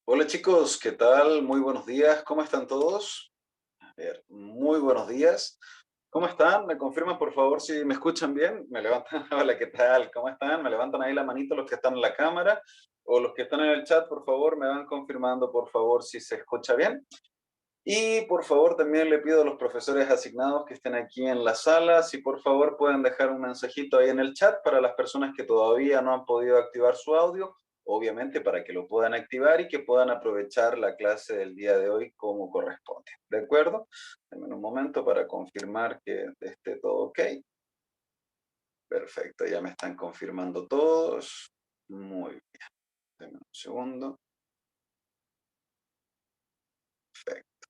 Hola chicos, ¿qué tal? Muy buenos días, ¿cómo están todos? A ver, muy buenos días. ¿Cómo están? ¿Me confirman por favor si me escuchan bien? Me levantan, hola, ¿qué tal? ¿Cómo están? Me levantan ahí la manito los que están en la cámara o los que están en el chat, por favor, me van confirmando por favor si se escucha bien. Y por favor también le pido a los profesores asignados que estén aquí en la sala, si por favor pueden dejar un mensajito ahí en el chat para las personas que todavía no han podido activar su audio, obviamente para que lo puedan activar y que puedan aprovechar la clase del día de hoy como corresponde. ¿De acuerdo? Denme un momento para confirmar que esté todo ok. Perfecto, ya me están confirmando todos. Muy bien. Denme un segundo. Perfecto.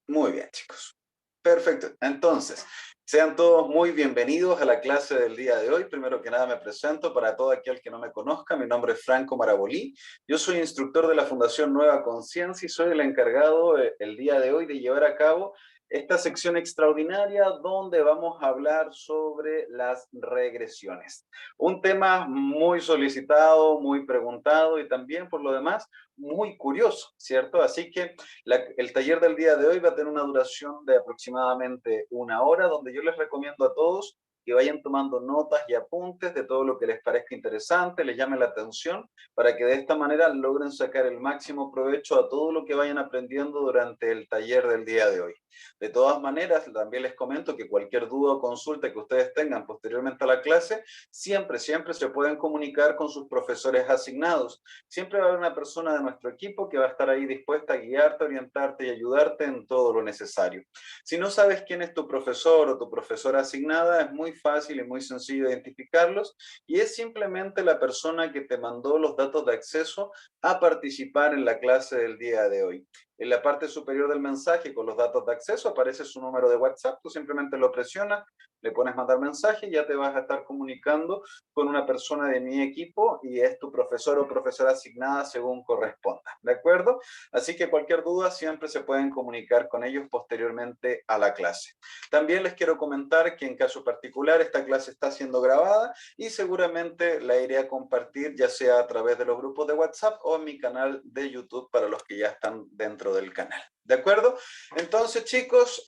Muy bien, chicos. Perfecto. Entonces, sean todos muy bienvenidos a la clase del día de hoy. Primero que nada me presento para todo aquel que no me conozca. Mi nombre es Franco Marabolí. Yo soy instructor de la Fundación Nueva Conciencia y soy el encargado el día de hoy de llevar a cabo esta sección extraordinaria donde vamos a hablar sobre las regresiones. Un tema muy solicitado, muy preguntado y también por lo demás muy curioso, ¿cierto? Así que el taller del día de hoy va a tener una duración de aproximadamente una hora, donde yo les recomiendo a todos que vayan tomando notas y apuntes de todo lo que les parezca interesante, les llame la atención, para que de esta manera logren sacar el máximo provecho a todo lo que vayan aprendiendo durante el taller del día de hoy. De todas maneras, también les comento que cualquier duda o consulta que ustedes tengan posteriormente a la clase, siempre se pueden comunicar con sus profesores asignados. Siempre va a haber una persona de nuestro equipo que va a estar ahí dispuesta a guiarte, orientarte y ayudarte en todo lo necesario. Si no sabes quién es tu profesor o tu profesora asignada, es muy fácil y muy sencillo identificarlos y es simplemente la persona que te mandó los datos de acceso a participar en la clase del día de hoy. En la parte superior del mensaje con los datos de acceso aparece su número de WhatsApp, tú simplemente lo presionas, le pones mandar mensaje y ya te vas a estar comunicando con una persona de mi equipo y es tu profesor o profesora asignada según corresponda, ¿de acuerdo? Así que cualquier duda siempre se pueden comunicar con ellos posteriormente a la clase. También les quiero comentar que en caso particular esta clase está siendo grabada y seguramente la iré a compartir ya sea a través de los grupos de WhatsApp o en mi canal de YouTube para los que ya están dentro del canal. ¿De acuerdo? Entonces, chicos,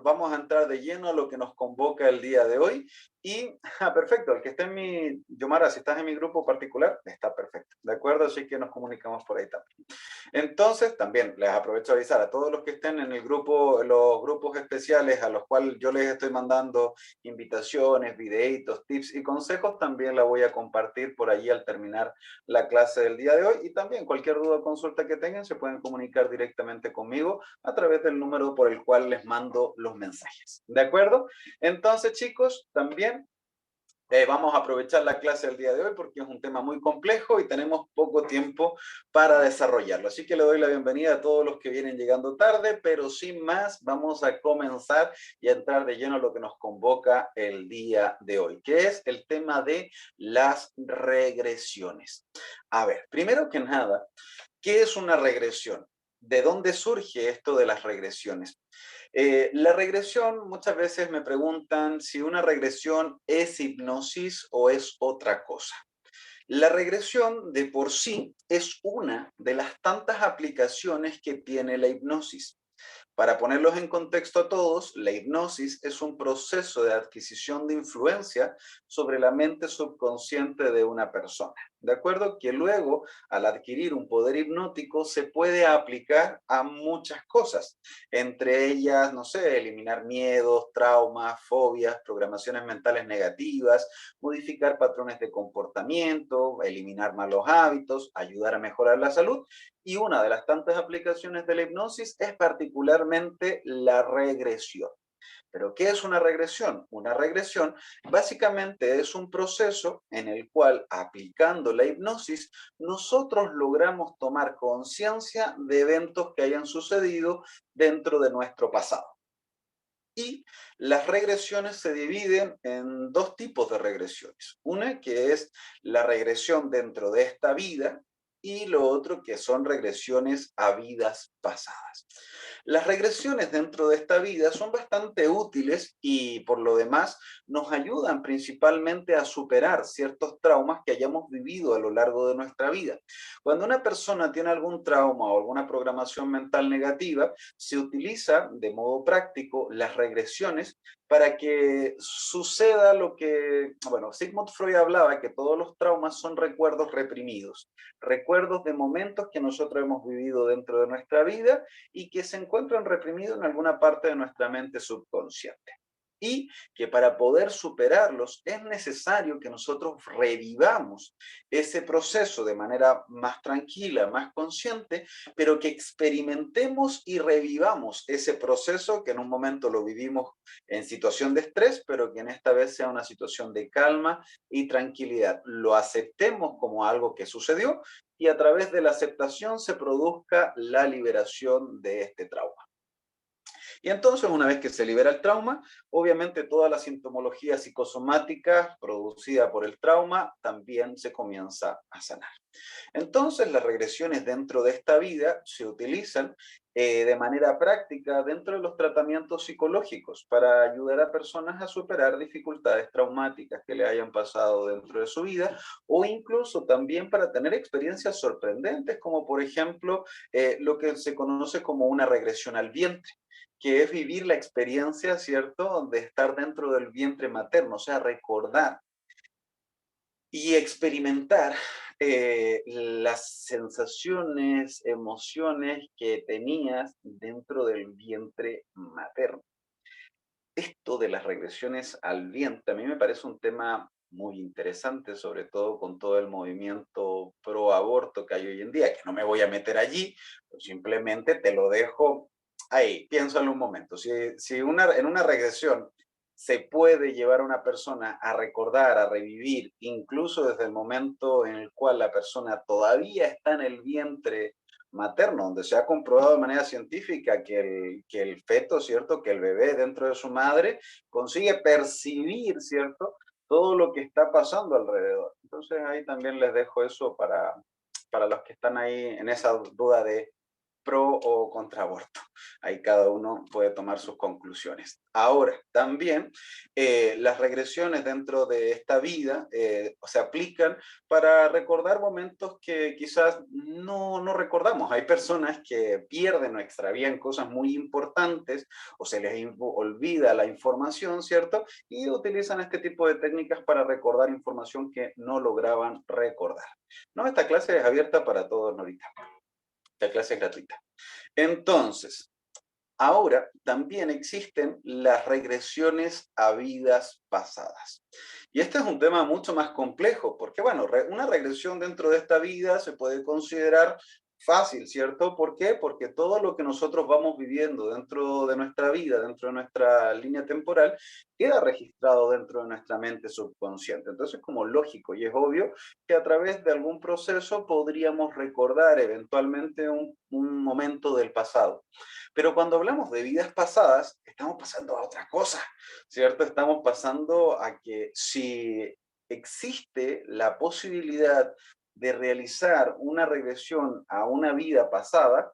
vamos a entrar de lleno a lo que nos convoca el día de hoy. Y, perfecto, el que esté en mi, Yomara, si estás en mi grupo particular, está perfecto, ¿de acuerdo? Así que nos comunicamos por ahí también. Entonces, también les aprovecho a avisar a todos los que estén en el grupo, los grupos especiales a los cuales yo les estoy mandando invitaciones, videitos, tips y consejos, también la voy a compartir por allí al terminar la clase del día de hoy. Y también cualquier duda o consulta que tengan, se pueden comunicar directamente conmigo a través del número por el cual les mando los mensajes. ¿De acuerdo? Entonces, chicos, también vamos a aprovechar la clase del día de hoy porque es un tema muy complejo y tenemos poco tiempo para desarrollarlo. Así que le doy la bienvenida a todos los que vienen llegando tarde, pero sin más, vamos a comenzar y a entrar de lleno a lo que nos convoca el día de hoy, que es el tema de las regresiones. A ver, primero que nada, ¿qué es una regresión? ¿De dónde surge esto de las regresiones? La regresión, muchas veces me preguntan si una regresión es hipnosis o es otra cosa. La regresión de por sí es una de las tantas aplicaciones que tiene la hipnosis. Para ponerlos en contexto a todos, la hipnosis es un proceso de adquisición de influencia sobre la mente subconsciente de una persona. ¿De acuerdo? Que luego, al adquirir un poder hipnótico, se puede aplicar a muchas cosas. Entre ellas, no sé, eliminar miedos, traumas, fobias, programaciones mentales negativas, modificar patrones de comportamiento, eliminar malos hábitos, ayudar a mejorar la salud y una de las tantas aplicaciones de la hipnosis es particularmente la regresión. ¿Pero qué es una regresión? Una regresión básicamente es un proceso en el cual, aplicando la hipnosis, nosotros logramos tomar conciencia de eventos que hayan sucedido dentro de nuestro pasado. Y las regresiones se dividen en dos tipos de regresiones. Una que es la regresión dentro de esta vida y lo otro que son regresiones a vidas pasadas. Las regresiones dentro de esta vida son bastante útiles y por lo demás nos ayudan principalmente a superar ciertos traumas que hayamos vivido a lo largo de nuestra vida. Cuando una persona tiene algún trauma o alguna programación mental negativa, se utiliza de modo práctico las regresiones para que suceda lo que, bueno, Sigmund Freud hablaba que todos los traumas son recuerdos reprimidos, recuerdos de momentos que nosotros hemos vivido dentro de nuestra vida y que se encuentran reprimidos en alguna parte de nuestra mente subconsciente. Y que para poder superarlos es necesario que nosotros revivamos ese proceso de manera más tranquila, más consciente, pero que experimentemos y revivamos ese proceso que en un momento lo vivimos en situación de estrés, pero que en esta vez sea una situación de calma y tranquilidad. Lo aceptemos como algo que sucedió y a través de la aceptación se produzca la liberación de este trauma. Y entonces, una vez que se libera el trauma, obviamente toda la sintomología psicosomática producida por el trauma también se comienza a sanar. Entonces, las regresiones dentro de esta vida se utilizan de manera práctica dentro de los tratamientos psicológicos para ayudar a personas a superar dificultades traumáticas que le hayan pasado dentro de su vida o incluso también para tener experiencias sorprendentes como por ejemplo lo que se conoce como una regresión al vientre, que es vivir la experiencia, ¿cierto?, de estar dentro del vientre materno, o sea, recordar y experimentar las sensaciones, emociones que tenías dentro del vientre materno. Esto de las regresiones al vientre, a mí me parece un tema muy interesante, sobre todo con todo el movimiento pro aborto que hay hoy en día, que no me voy a meter allí, pues simplemente te lo dejo ahí, piénsalo un momento. Si en una regresión se puede llevar a una persona a recordar, a revivir, incluso desde el momento en el cual la persona todavía está en el vientre materno, donde se ha comprobado de manera científica que el feto, ¿cierto? Que el bebé dentro de su madre consigue percibir, ¿cierto? Todo lo que está pasando alrededor. Entonces ahí también les dejo eso para los que están ahí en esa duda de pro o contra aborto. Ahí cada uno puede tomar sus conclusiones. Ahora, también las regresiones dentro de esta vida se aplican para recordar momentos que quizás no recordamos. Hay personas que pierden o extravían cosas muy importantes o se les olvida la información, ¿cierto? Y utilizan este tipo de técnicas para recordar información que no lograban recordar. No, esta clase es abierta para todos, Norita. Esta clase es gratuita. Entonces, ahora también existen las regresiones a vidas pasadas. Y este es un tema mucho más complejo, porque bueno, una regresión dentro de esta vida se puede considerar fácil, ¿cierto? ¿Por qué? Porque todo lo que nosotros vamos viviendo dentro de nuestra vida, dentro de nuestra línea temporal, queda registrado dentro de nuestra mente subconsciente. Entonces, como lógico y es obvio que a través de algún proceso podríamos recordar eventualmente un momento del pasado. Pero cuando hablamos de vidas pasadas, estamos pasando a otra cosa, ¿cierto? Estamos pasando a que si existe la posibilidad de realizar una regresión a una vida pasada,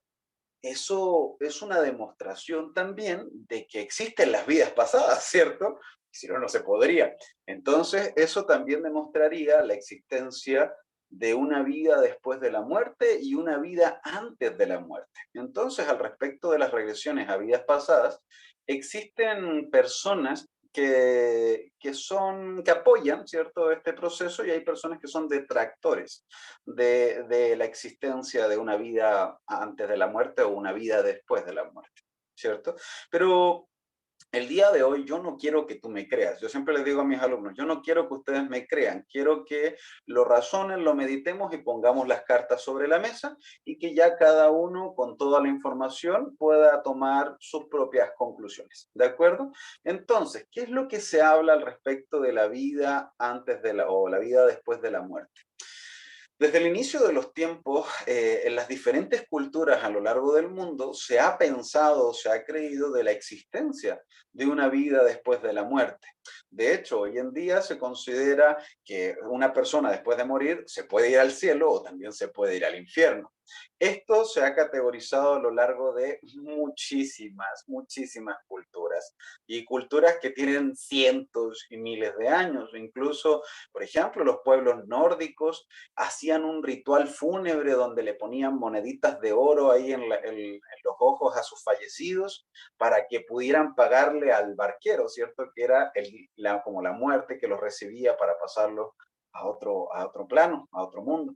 eso es una demostración también de que existen las vidas pasadas, ¿cierto? Si no, no se podría. Entonces, eso también demostraría la existencia de una vida después de la muerte y una vida antes de la muerte. Entonces, al respecto de las regresiones a vidas pasadas, existen personas que apoyan, ¿cierto?, este proceso y hay personas que son detractores de la existencia de una vida antes de la muerte o una vida después de la muerte, ¿cierto? Pero el día de hoy yo no quiero que tú me creas. Yo siempre les digo a mis alumnos, yo no quiero que ustedes me crean, quiero que lo razonen, lo meditemos y pongamos las cartas sobre la mesa y que ya cada uno con toda la información pueda tomar sus propias conclusiones. ¿De acuerdo? Entonces, ¿qué es lo que se habla al respecto de la vida antes de o la vida después de la muerte? Desde el inicio de los tiempos, en las diferentes culturas a lo largo del mundo, se ha pensado, se ha creído de la existencia de una vida después de la muerte. De hecho, hoy en día se considera que una persona después de morir se puede ir al cielo o también se puede ir al infierno. Esto se ha categorizado a lo largo de muchísimas culturas y culturas que tienen cientos y miles de años. Incluso, por ejemplo, los pueblos nórdicos hacían un ritual fúnebre donde le ponían moneditas de oro ahí en los ojos a sus fallecidos para que pudieran pagarle al barquero, ¿cierto? Que era como la muerte que los recibía para pasarlos a otro plano, a otro mundo.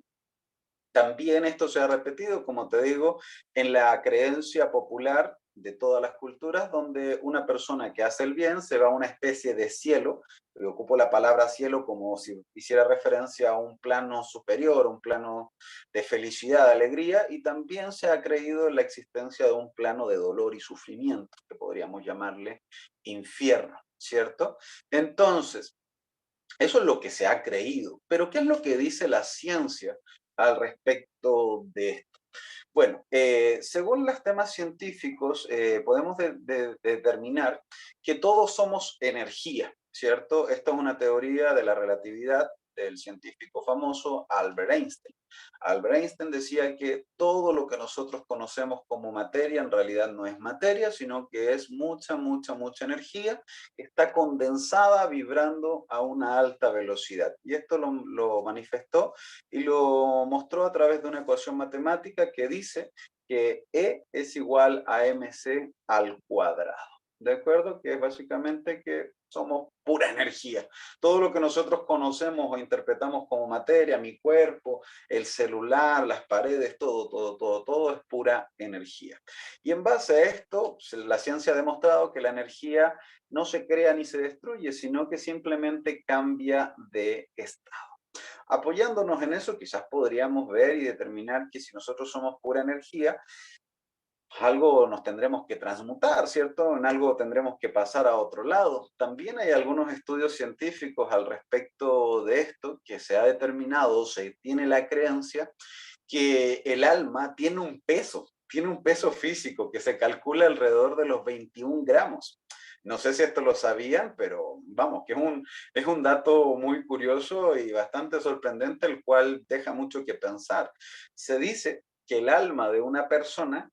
También esto se ha repetido, como te digo, en la creencia popular de todas las culturas, donde una persona que hace el bien se va a una especie de cielo, y ocupo la palabra cielo como si hiciera referencia a un plano superior, un plano de felicidad, de alegría, y también se ha creído en la existencia de un plano de dolor y sufrimiento, que podríamos llamarle infierno, ¿cierto? Entonces, eso es lo que se ha creído. Pero ¿qué es lo que dice la ciencia al respecto de esto? Bueno, según los temas científicos, podemos determinar que todos somos energía, ¿cierto? Esta es una teoría de la relatividad del científico famoso Albert Einstein. Albert Einstein decía que todo lo que nosotros conocemos como materia en realidad no es materia, sino que es mucha energía que está condensada, vibrando a una alta velocidad. Y esto lo manifestó y lo mostró a través de una ecuación matemática que dice que E es igual a mc al cuadrado. ¿De acuerdo? Que es básicamente que somos pura energía. Todo lo que nosotros conocemos o interpretamos como materia, mi cuerpo, el celular, las paredes, todo es pura energía. Y en base a esto, la ciencia ha demostrado que la energía no se crea ni se destruye, sino que simplemente cambia de estado. Apoyándonos en eso, quizás podríamos ver y determinar que si nosotros somos pura energía, algo nos tendremos que transmutar, ¿cierto? En algo tendremos que pasar a otro lado. También hay algunos estudios científicos al respecto de esto que se ha determinado, se tiene la creencia que el alma tiene un peso físico que se calcula alrededor de los 21 gramos. No sé si esto lo sabían, pero vamos, que es un dato muy curioso y bastante sorprendente, el cual deja mucho que pensar. Se dice que el alma de una persona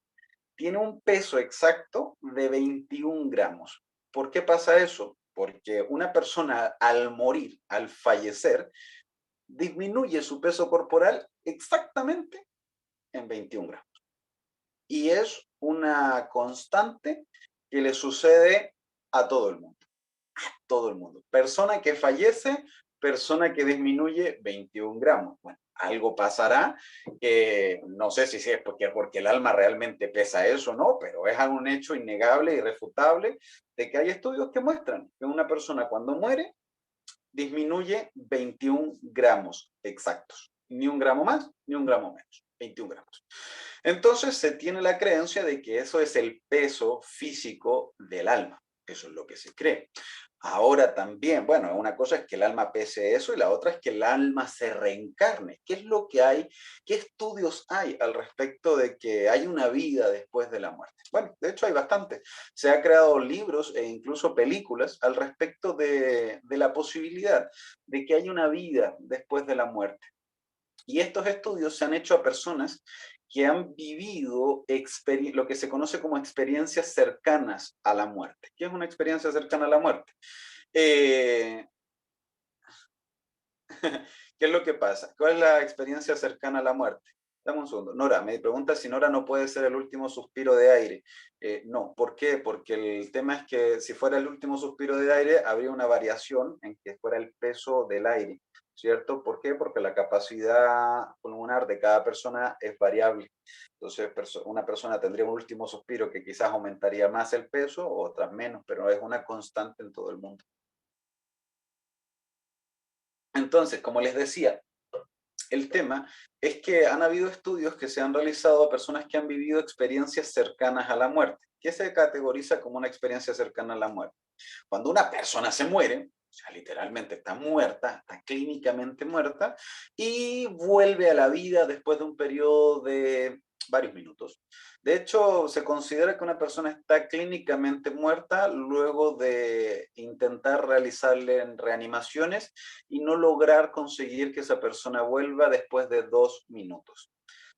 tiene un peso exacto de 21 gramos. ¿Por qué pasa eso? Porque una persona al morir, al fallecer, disminuye su peso corporal exactamente en 21 gramos. Y es una constante que le sucede a todo el mundo. Todo el mundo. Persona que fallece, persona que disminuye 21 gramos. Bueno, algo pasará, no sé si es porque el alma realmente pesa eso o no, pero es un hecho innegable, irrefutable, de que hay estudios que muestran que una persona cuando muere disminuye 21 gramos exactos. Ni un gramo más, ni un gramo menos. 21 gramos. Entonces se tiene la creencia de que eso es el peso físico del alma. Eso es lo que se cree. Ahora también, bueno, una cosa es que el alma pese eso y la otra es que el alma se reencarne. ¿Qué es lo que hay? ¿Qué estudios hay al respecto de que hay una vida después de la muerte? Bueno, de hecho hay bastante. Se han creado libros e incluso películas al respecto de la posibilidad de que hay una vida después de la muerte. Y estos estudios se han hecho a personas que han vivido lo que se conoce como experiencias cercanas a la muerte. ¿Qué es una experiencia cercana a la muerte? Eh, ¿Qué es lo que pasa? ¿Cuál es la experiencia cercana a la muerte? Dame un segundo. Nora, me pregunta si Nora no puede ser el último suspiro de aire. No, ¿por qué? Porque el tema es que si fuera el último suspiro de aire, habría una variación en que fuera el peso del aire, ¿cierto? ¿Por qué? Porque la capacidad pulmonar de cada persona es variable. Entonces, una persona tendría un último suspiro que quizás aumentaría más el peso, otras menos, pero es una constante en todo el mundo. Entonces, como les decía, el tema es que han habido estudios que se han realizado a personas que han vivido experiencias cercanas a la muerte. ¿Qué se categoriza como una experiencia cercana a la muerte? Cuando una persona se muere, o sea, literalmente está muerta, está clínicamente muerta, y vuelve a la vida después de un periodo de varios minutos. De hecho, se considera que una persona está clínicamente muerta luego de intentar realizarle reanimaciones y no lograr conseguir que esa persona vuelva después de 2 minutos.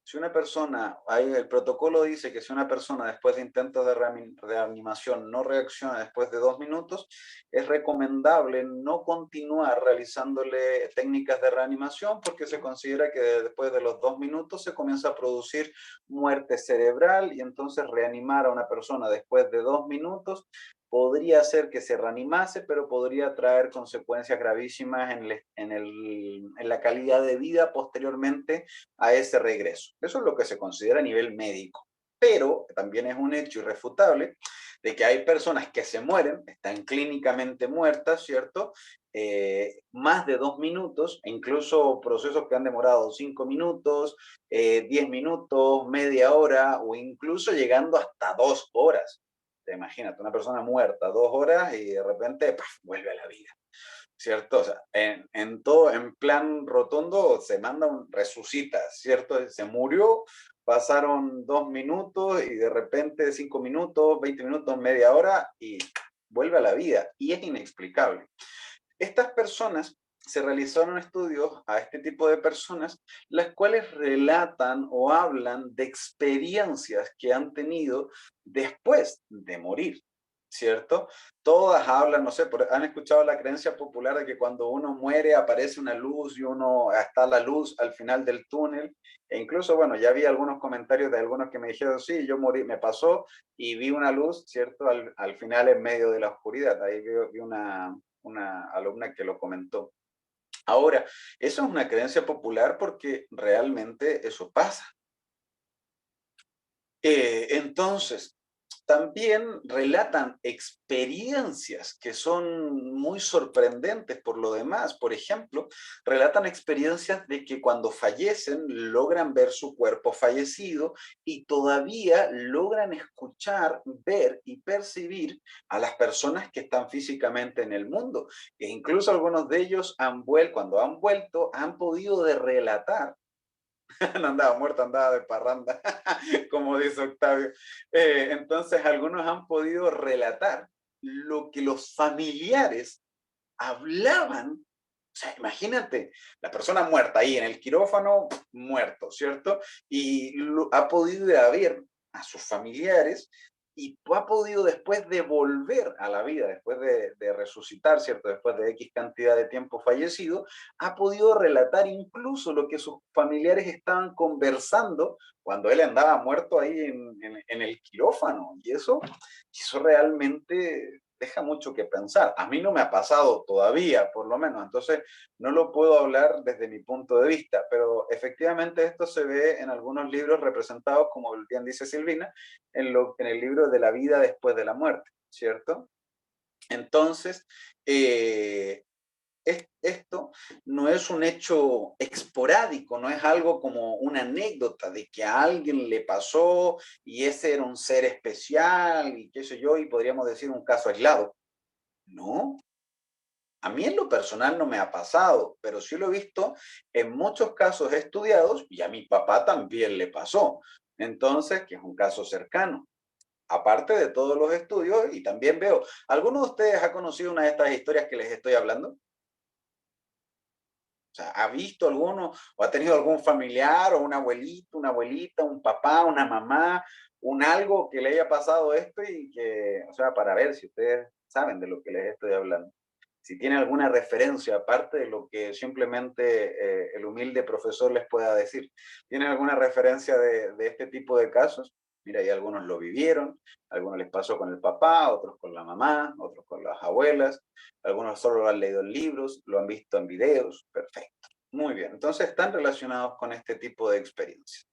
Si una persona, ahí el protocolo dice que si una persona después de intentos de reanimación no reacciona después de 2 minutos, es recomendable no continuar realizándole técnicas de reanimación porque se considera que después de los 2 minutos se comienza a producir muerte cerebral y entonces reanimar a una persona después de 2 minutos podría hacer que se reanimase, pero podría traer consecuencias gravísimas en la calidad de vida posteriormente a ese regreso. Eso es lo que se considera a nivel médico. Pero también es un hecho irrefutable de que hay personas que se mueren, están clínicamente muertas, ¿cierto? Más de 2 minutos, e incluso procesos que han demorado 5 minutos, 10 minutos, media hora o incluso llegando hasta 2 horas. Imagínate, una persona muerta 2 horas y de repente ¡paf!, vuelve a la vida. ¿Cierto? O sea, en todo, en plan rotundo, se manda un resucita, ¿cierto? Se murió, pasaron 2 minutos y de repente 5 minutos, 20 minutos, media hora y vuelve a la vida. Y es inexplicable. Estas personas se realizaron estudios a este tipo de personas, las cuales relatan o hablan de experiencias que han tenido después de morir, ¿cierto? Todas hablan, no sé, han escuchado la creencia popular de que cuando uno muere aparece una luz y uno está la luz al final del túnel. E incluso, bueno, ya vi algunos comentarios de algunos que me dijeron, sí, yo morí, me pasó y vi una luz, ¿cierto? Al final en medio de la oscuridad. Ahí vi una alumna que lo comentó. Ahora, eso es una creencia popular porque realmente eso pasa. Entonces, también relatan experiencias que son muy sorprendentes por lo demás. Por ejemplo, relatan experiencias de que cuando fallecen logran ver su cuerpo fallecido y todavía logran escuchar, ver y percibir a las personas que están físicamente en el mundo. E incluso algunos de ellos cuando han vuelto, han podido relatar. No andaba muerto, andaba de parranda, como dice Octavio. Entonces, algunos han podido relatar lo que los familiares hablaban. O sea, imagínate, la persona muerta ahí en el quirófano, muerto, ¿cierto? Y ha podido ir a ver a sus familiares y ha podido después de volver a la vida, después de resucitar, ¿cierto? Después de X cantidad de tiempo fallecido, ha podido relatar incluso lo que sus familiares estaban conversando cuando él andaba muerto ahí en el quirófano. Y eso realmente deja mucho que pensar. A mí no me ha pasado todavía, por lo menos, entonces no lo puedo hablar desde mi punto de vista, pero efectivamente esto se ve en algunos libros representados, como bien dice Silvina, en el libro de la vida después de la muerte, ¿cierto? Entonces, esto no es un hecho esporádico, no es algo como una anécdota de que a alguien le pasó y ese era un ser especial y qué sé yo, y podríamos decir un caso aislado. No, a mí en lo personal no me ha pasado, pero sí lo he visto en muchos casos estudiados y a mi papá también le pasó. Entonces, que es un caso cercano. Aparte de todos los estudios, y también veo, ¿alguno de ustedes ha conocido una de estas historias que les estoy hablando? O sea, ¿ha visto alguno o ha tenido algún familiar o un abuelito, una abuelita, un papá, una mamá, un algo que le haya pasado esto y que, o sea, para ver si ustedes saben de lo que les estoy hablando? Si tiene alguna referencia aparte de lo que simplemente el humilde profesor les pueda decir. ¿Tienen alguna referencia de este tipo de casos? Mira, y algunos lo vivieron, algunos les pasó con el papá, otros con la mamá, otros con las abuelas, algunos solo lo han leído en libros, lo han visto en videos, perfecto. Muy bien, entonces están relacionados con este tipo de experiencias.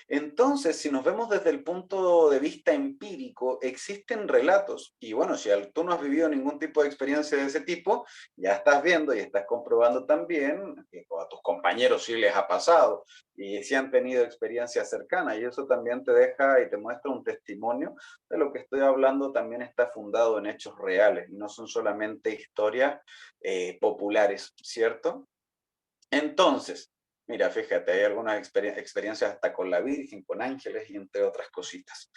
Entonces, si nos vemos desde el punto de vista empírico, existen relatos, y bueno, si tú no has vivido ningún tipo de experiencia de ese tipo, ya estás viendo y estás comprobando también que a tus compañeros sí les ha pasado y sí han tenido experiencias cercanas, y eso también te deja y te muestra un testimonio de lo que estoy hablando, también está fundado en hechos reales, y no son solamente historias populares, ¿cierto? Entonces, mira, fíjate, hay algunas experiencias hasta con la Virgen, con ángeles y entre otras cositas.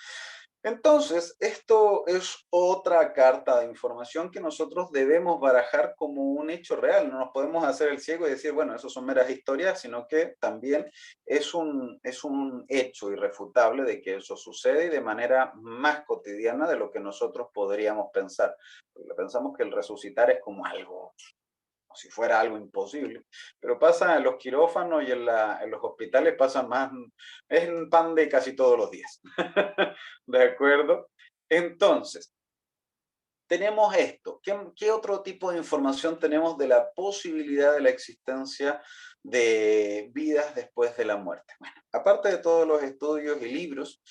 Entonces, esto es otra carta de información que nosotros debemos barajar como un hecho real. No nos podemos hacer el ciego y decir, bueno, eso son meras historias, sino que también es un hecho irrefutable de que eso sucede y de manera más cotidiana de lo que nosotros podríamos pensar. Porque pensamos que el resucitar es como algo como si fuera algo imposible, pero pasa en los quirófanos y en los hospitales pasa más, es un pan de casi todos los días. ¿De acuerdo? Entonces, tenemos esto. ¿Qué otro tipo de información tenemos de la posibilidad de la existencia de vidas después de la muerte? Bueno, aparte de todos los estudios y libros,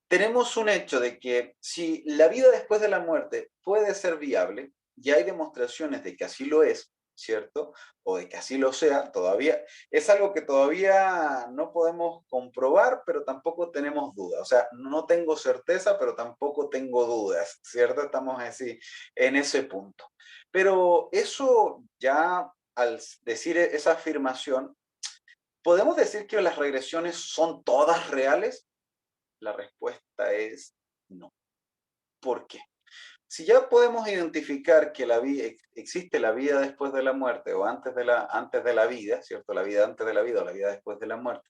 tenemos un hecho de que si la vida después de la muerte puede ser viable, y hay demostraciones de que así lo es, ¿cierto? O de que así lo sea, todavía es algo que todavía no podemos comprobar, pero tampoco tenemos dudas. O sea, no tengo certeza, pero tampoco tengo dudas, ¿cierto? Estamos así en ese punto. Pero eso ya, al decir esa afirmación, ¿podemos decir que las regresiones son todas reales? La respuesta es no. ¿Por qué? Si ya podemos identificar que existe la vida después de la muerte o antes de la vida, ¿cierto? La vida antes de la vida o la vida después de la muerte.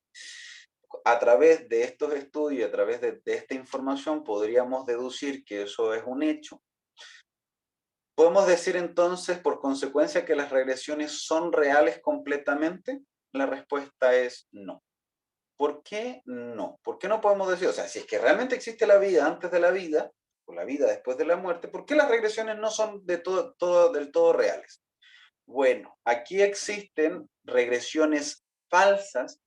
A través de estos estudios, a través de esta información, podríamos deducir que eso es un hecho. ¿Podemos decir entonces, por consecuencia, que las regresiones son reales completamente? La respuesta es no. ¿Por qué no? ¿Por qué no podemos decir? O sea, si es que realmente existe la vida antes de la vida, o la vida después de la muerte, ¿por qué las regresiones no son del todo reales? Bueno, aquí existen regresiones falsas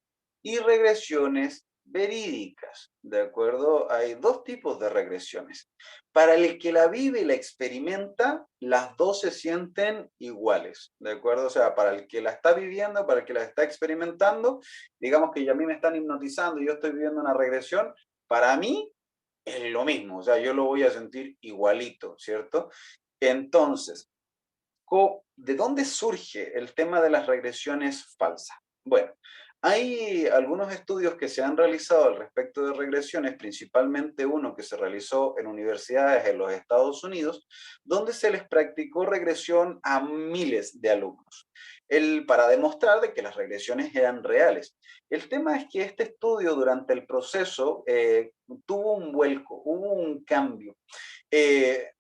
y regresiones verídicas, ¿de acuerdo? Hay dos tipos de regresiones. Para el que la vive y la experimenta, las dos se sienten iguales, ¿de acuerdo? O sea, para el que la está viviendo, para el que la está experimentando, digamos que ya a mí me están hipnotizando y yo estoy viviendo una regresión, para mí es lo mismo, o sea, yo lo voy a sentir igualito, ¿cierto? Entonces, ¿de dónde surge el tema de las regresiones falsas? Bueno, hay algunos estudios que se han realizado al respecto de regresiones, principalmente uno que se realizó en universidades en los Estados Unidos, donde se les practicó regresión a miles de alumnos, para demostrar de que las regresiones eran reales. El tema es que este estudio durante el proceso tuvo un vuelco, hubo un cambio. Eh,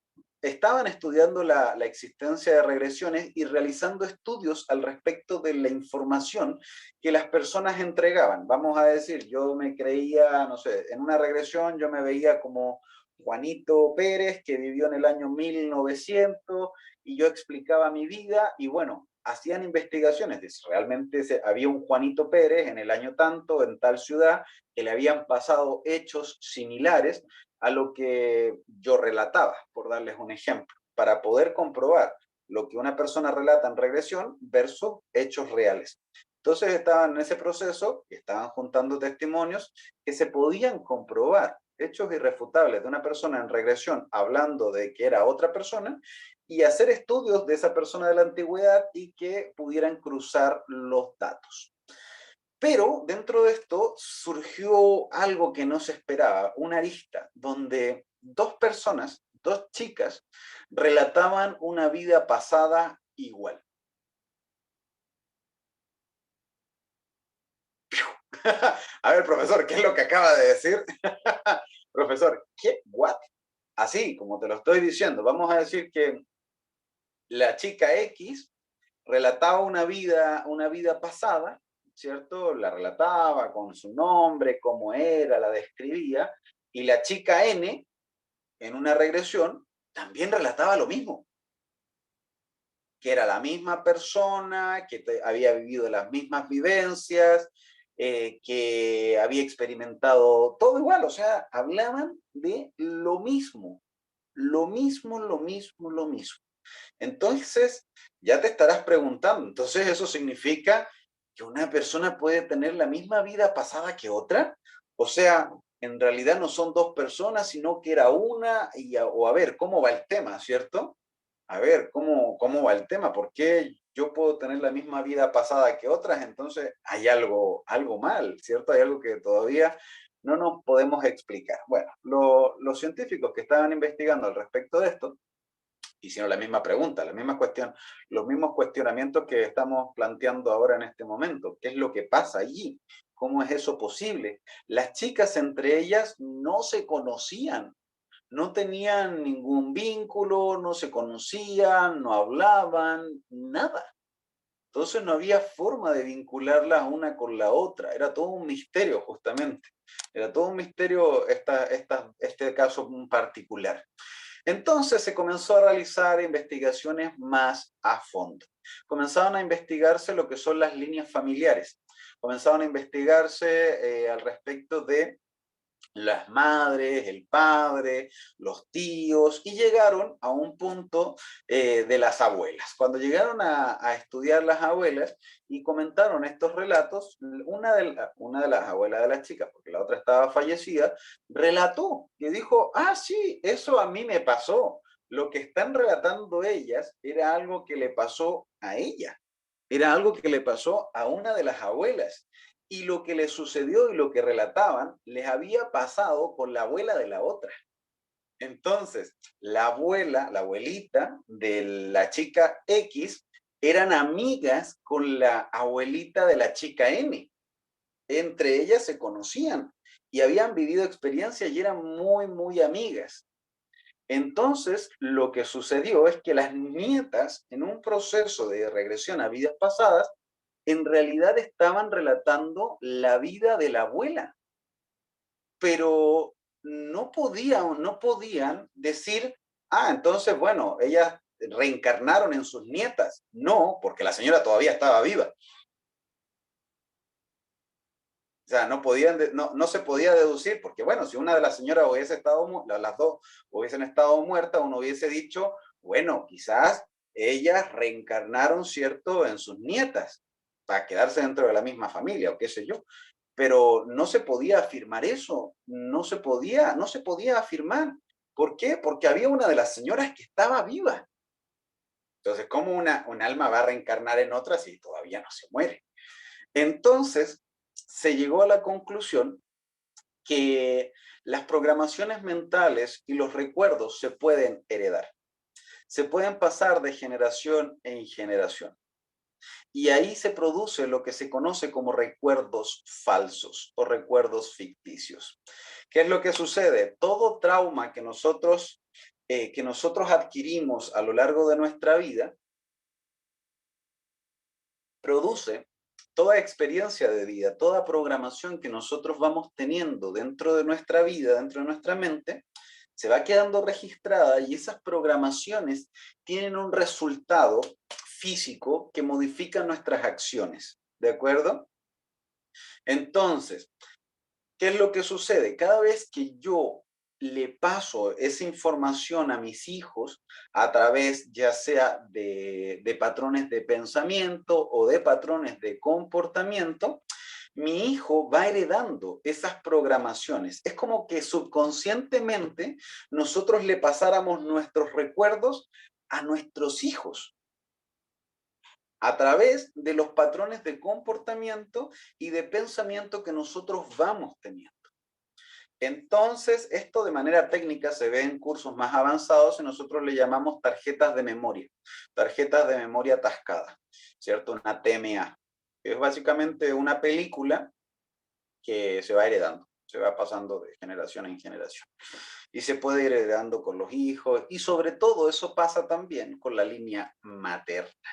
Estaban estudiando la existencia de regresiones y realizando estudios al respecto de la información que las personas entregaban. Vamos a decir, yo me creía, no sé, en una regresión yo me veía como Juanito Pérez, que vivió en el año 1900, y yo explicaba mi vida, y bueno, hacían investigaciones de si realmente había un Juanito Pérez en el año tanto, en tal ciudad, que le habían pasado hechos similares a lo que yo relataba, por darles un ejemplo, para poder comprobar lo que una persona relata en regresión versus hechos reales. Entonces estaban en ese proceso y estaban juntando testimonios que se podían comprobar, hechos irrefutables de una persona en regresión hablando de que era otra persona y hacer estudios de esa persona de la antigüedad y que pudieran cruzar los datos. Pero dentro de esto surgió algo que no se esperaba, una arista, donde dos personas, dos chicas, relataban una vida pasada igual. A ver, profesor, ¿qué es lo que acaba de decir? Profesor, ¿qué? ¿What? Así, como te lo estoy diciendo, vamos a decir que la chica X relataba una vida pasada, ¿cierto? La relataba con su nombre, cómo era, la describía, y la chica N, en una regresión, también relataba lo mismo. que era la misma persona, que había vivido las mismas vivencias, que había experimentado todo igual, o sea, hablaban de lo mismo, lo mismo, lo mismo, lo mismo. Entonces, ya te estarás preguntando, entonces eso significa que una persona puede tener la misma vida pasada que otra. O sea, en realidad no son dos personas, sino que era una, o a ver, ¿cómo va el tema, cierto? A ver, ¿cómo va el tema? ¿Por qué yo puedo tener la misma vida pasada que otras? Entonces hay algo mal, ¿cierto? Hay algo que todavía no nos podemos explicar. Bueno, los científicos que estaban investigando al respecto de esto hicieron la misma pregunta, la misma cuestión, los mismos cuestionamientos que estamos planteando ahora en este momento. ¿Qué es lo que pasa allí? ¿Cómo es eso posible? Las chicas entre ellas no se conocían, no tenían ningún vínculo, no se conocían, no hablaban, nada. Entonces no había forma de vincularlas una con la otra, era todo un misterio justamente, era todo un misterio este caso en particular. Entonces se comenzó a realizar investigaciones más a fondo. Comenzaron a investigarse lo que son las líneas familiares, comenzaron a investigarse al respecto de las madres, el padre, los tíos, y llegaron a un punto de las abuelas. Cuando llegaron a estudiar las abuelas y comentaron estos relatos, una de las abuelas de las chicas, porque la otra estaba fallecida, relató que dijo, ah, sí, eso a mí me pasó. Lo que están relatando ellas era algo que le pasó a ella, era algo que le pasó a una de las abuelas. Y lo que les sucedió y lo que relataban les había pasado con la abuela de la otra. Entonces, la abuela, la abuelita de la chica X, eran amigas con la abuelita de la chica M. Entre ellas se conocían y habían vivido experiencias y eran muy, muy amigas. Entonces, lo que sucedió es que las nietas, en un proceso de regresión a vidas pasadas, en realidad estaban relatando la vida de la abuela, pero no podían decir, ah, entonces, bueno, ellas reencarnaron en sus nietas. No, porque la señora todavía estaba viva. O sea, no se podía deducir, porque bueno, si una de las señoras hubiese estado, las dos hubiesen estado muertas, uno hubiese dicho, bueno, quizás ellas reencarnaron, ¿cierto?, en sus nietas, para quedarse dentro de la misma familia, o qué sé yo. Pero no se podía afirmar eso, no se podía afirmar. ¿Por qué? Porque había una de las señoras que estaba viva. Entonces, ¿cómo un alma va a reencarnar en otra si todavía no se muere? Entonces, se llegó a la conclusión que las programaciones mentales y los recuerdos se pueden heredar, se pueden pasar de generación en generación. Y ahí se produce lo que se conoce como recuerdos falsos o recuerdos ficticios. ¿Qué es lo que sucede? Todo trauma que nosotros adquirimos a lo largo de nuestra vida produce toda experiencia de vida, toda programación que nosotros vamos teniendo dentro de nuestra vida, dentro de nuestra mente, se va quedando registrada y esas programaciones tienen un resultado físico que modifica nuestras acciones, ¿de acuerdo? Entonces, ¿qué es lo que sucede? Cada vez que yo le paso esa información a mis hijos a través ya sea de patrones de pensamiento o de patrones de comportamiento, mi hijo va heredando esas programaciones. Es como que subconscientemente nosotros le pasáramos nuestros recuerdos a nuestros hijos a través de los patrones de comportamiento y de pensamiento que nosotros vamos teniendo. Entonces, esto de manera técnica se ve en cursos más avanzados y nosotros le llamamos tarjetas de memoria atascada, ¿cierto? Una TMA. Es básicamente una película que se va heredando, se va pasando de generación en generación. Y se puede ir heredando con los hijos y sobre todo eso pasa también con la línea materna.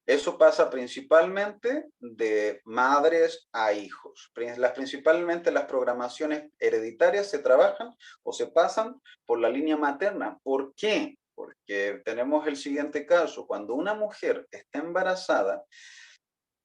Eso pasa principalmente de madres a hijos. Principalmente las programaciones hereditarias se trabajan o se pasan por la línea materna. ¿Por qué? porque tenemos el siguiente caso. Cuando una mujer está embarazada,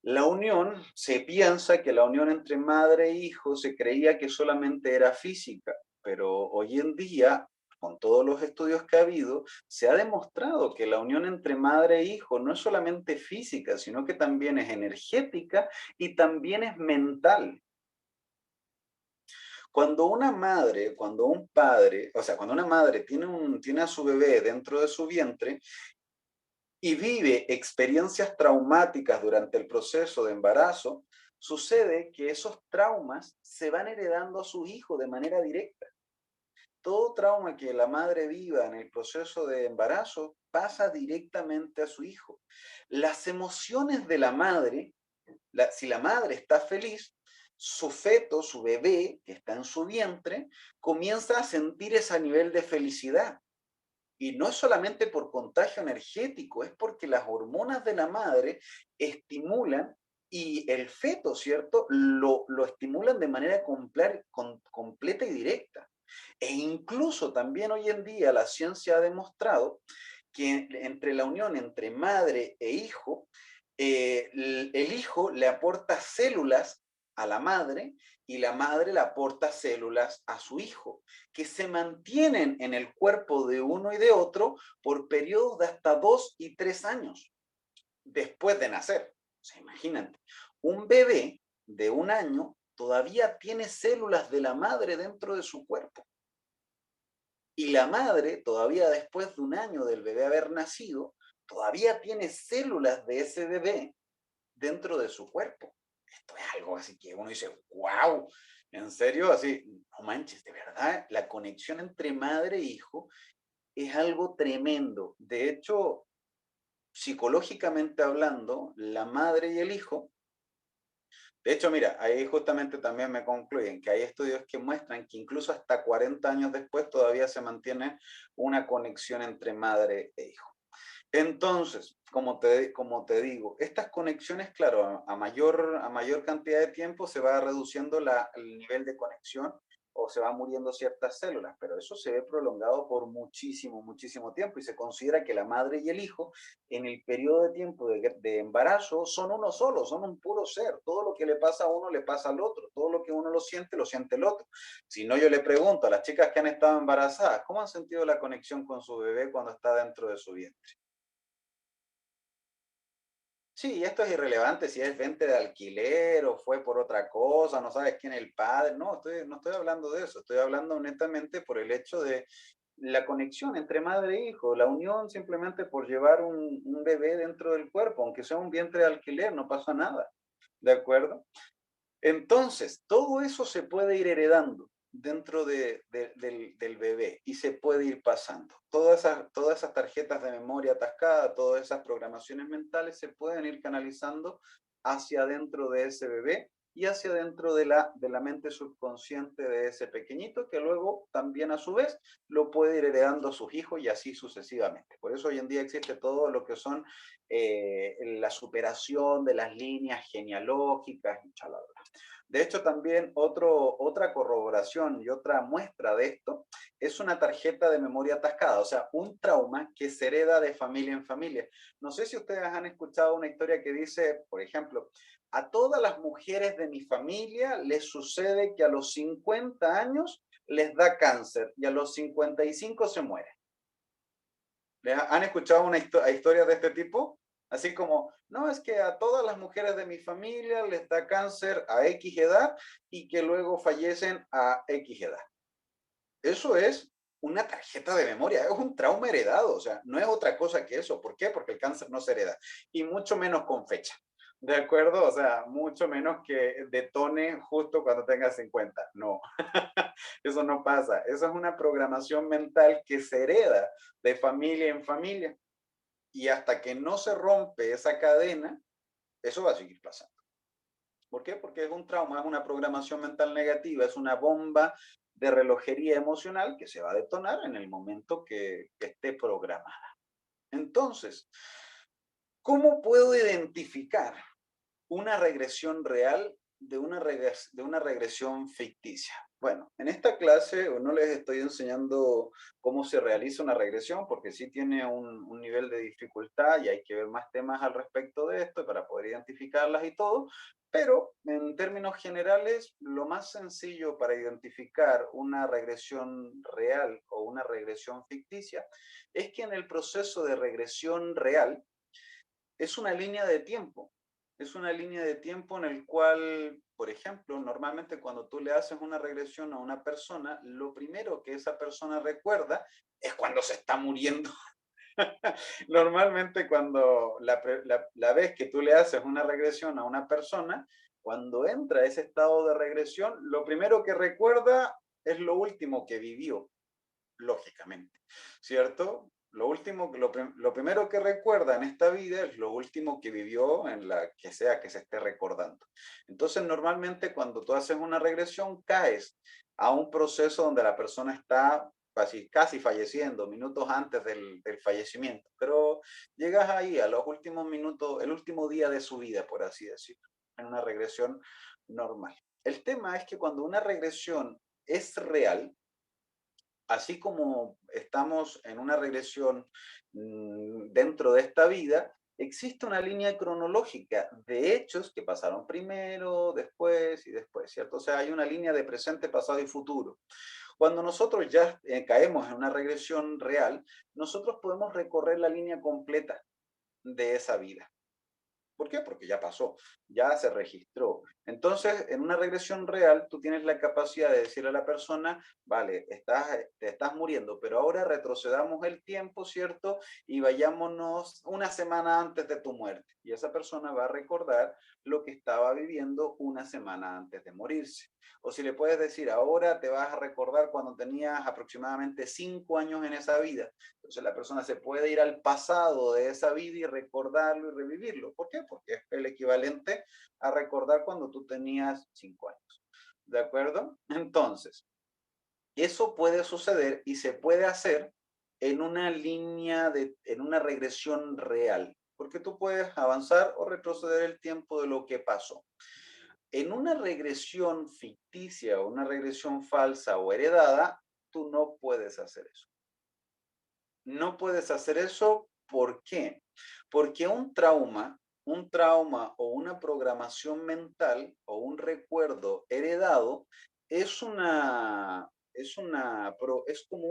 la unión, se piensa que la unión entre madre e hijo se creía que solamente era física, pero hoy en día, con todos los estudios que ha habido, se ha demostrado que la unión entre madre e hijo no es solamente física, sino que también es energética y también es mental. Cuando una madre, cuando un padre, o sea, cuando una madre tiene a su bebé dentro de su vientre, y vive experiencias traumáticas durante el proceso de embarazo, sucede que esos traumas se van heredando a su hijo de manera directa. Todo trauma que la madre viva en el proceso de embarazo pasa directamente a su hijo. Las emociones de la madre, si la madre está feliz, su feto, su bebé que está en su vientre, comienza a sentir ese nivel de felicidad. Y no es solamente por contagio energético, es porque las hormonas de la madre estimulan y el feto, ¿cierto? Lo estimulan de manera completa y directa. E incluso también hoy en día la ciencia ha demostrado que entre la unión entre madre e hijo, el hijo le aporta células a la madre y la madre le aporta células a su hijo, que se mantienen en el cuerpo de uno y de otro por periodos de hasta 2 y 3 años después de nacer. O sea, imagínate, un bebé de 1 año todavía tiene células de la madre dentro de su cuerpo. Y la madre, todavía después de 1 año del bebé haber nacido, todavía tiene células de ese bebé dentro de su cuerpo. Esto es algo así que uno dice, wow, en serio, así, no manches, de verdad, la conexión entre madre e hijo es algo tremendo. De hecho, psicológicamente hablando, la madre y el hijo, de hecho, mira, ahí justamente también me concluyen que hay estudios que muestran que incluso hasta 40 años después todavía se mantiene una conexión entre madre e hijo. Entonces, como te digo, estas conexiones, claro, a mayor cantidad de tiempo se va reduciendo el nivel de conexión o se van muriendo ciertas células, pero eso se ve prolongado por muchísimo, muchísimo tiempo y se considera que la madre y el hijo en el periodo de tiempo de embarazo son uno solo, son un puro ser. Todo lo que le pasa a uno le pasa al otro, todo lo que uno lo siente el otro. Si no, yo le pregunto a las chicas que han estado embarazadas, ¿cómo han sentido la conexión con su bebé cuando está dentro de su vientre? Sí, y esto es irrelevante si es venta de alquiler o fue por otra cosa, no sabes quién es el padre. No estoy hablando de eso. Estoy hablando netamente por el hecho de la conexión entre madre e hijo, la unión simplemente por llevar un bebé dentro del cuerpo, aunque sea un vientre de alquiler, no pasa nada. ¿De acuerdo? Entonces, todo eso se puede ir heredando dentro del bebé y se puede ir pasando. Todas esas tarjetas de memoria atascada, todas esas programaciones mentales se pueden ir canalizando hacia adentro de ese bebé y hacia adentro de la mente subconsciente de ese pequeñito, que luego también a su vez lo puede ir heredando a sus hijos y así sucesivamente. Por eso hoy en día existe todo lo que son la superación de las líneas genealógicas y chalala. De hecho, también otra corroboración y otra muestra de esto es una tarjeta de memoria atascada, o sea, un trauma que se hereda de familia en familia. No sé si ustedes han escuchado una historia que dice, por ejemplo, a todas las mujeres de mi familia les sucede que a los 50 años les da cáncer y a los 55 se mueren. ¿Han escuchado una historia de este tipo? Así como, no, es que a todas las mujeres de mi familia les da cáncer a X edad y que luego fallecen a X edad. Eso es una tarjeta de memoria, es un trauma heredado, o sea, no es otra cosa que eso. ¿Por qué? Porque el cáncer no se hereda, y mucho menos con fecha. ¿De acuerdo? O sea, mucho menos que detone justo cuando tengas 50. No, eso no pasa. Eso es una programación mental que se hereda de familia en familia. Y hasta que no se rompe esa cadena, eso va a seguir pasando. ¿Por qué? Porque es un trauma, es una programación mental negativa, es una bomba de relojería emocional que se va a detonar en el momento que esté programada. Entonces, ¿cómo puedo identificar una regresión real de una regresión ficticia? Bueno, en esta clase no les estoy enseñando cómo se realiza una regresión, porque sí tiene un nivel de dificultad y hay que ver más temas al respecto de esto para poder identificarlas y todo, pero en términos generales, lo más sencillo para identificar una regresión real o una regresión ficticia es que en el proceso de regresión real, es una línea de tiempo. Es una línea de tiempo en el cual, por ejemplo, normalmente cuando tú le haces una regresión a una persona, lo primero que esa persona recuerda es cuando se está muriendo. Normalmente cuando la vez que tú le haces una regresión a una persona, cuando entra a ese estado de regresión, lo primero que recuerda es lo último que vivió, lógicamente, ¿cierto? Lo primero que recuerda en esta vida es lo último que vivió en la que sea que se esté recordando. Entonces, normalmente cuando tú haces una regresión, caes a un proceso donde la persona está casi falleciendo, minutos antes del fallecimiento, pero llegas ahí a los últimos minutos, el último día de su vida, por así decirlo, en una regresión normal. El tema es que cuando una regresión es real, así como estamos en una regresión dentro de esta vida, existe una línea cronológica de hechos que pasaron primero, después y después, ¿cierto? O sea, hay una línea de presente, pasado y futuro. Cuando nosotros ya caemos en una regresión real, nosotros podemos recorrer la línea completa de esa vida. ¿Por qué? Porque ya pasó, ya se registró. Entonces, en una regresión real, tú tienes la capacidad de decirle a la persona, vale, te estás muriendo, pero ahora retrocedamos el tiempo, ¿cierto? Y vayámonos una semana antes de tu muerte. Y esa persona va a recordar lo que estaba viviendo una semana antes de morirse. O si le puedes decir, ahora te vas a recordar cuando tenías aproximadamente 5 años en esa vida. Entonces la persona se puede ir al pasado de esa vida y recordarlo y revivirlo. ¿Por qué? Porque es el equivalente a recordar cuando tú tenías 5 años. ¿De acuerdo? Entonces, eso puede suceder y se puede hacer en una en una regresión real, porque tú puedes avanzar o retroceder el tiempo de lo que pasó. En una regresión ficticia o una regresión falsa o heredada, tú no puedes hacer eso. No puedes hacer eso, ¿por qué? Porque un trauma o una programación mental o un recuerdo heredado es es como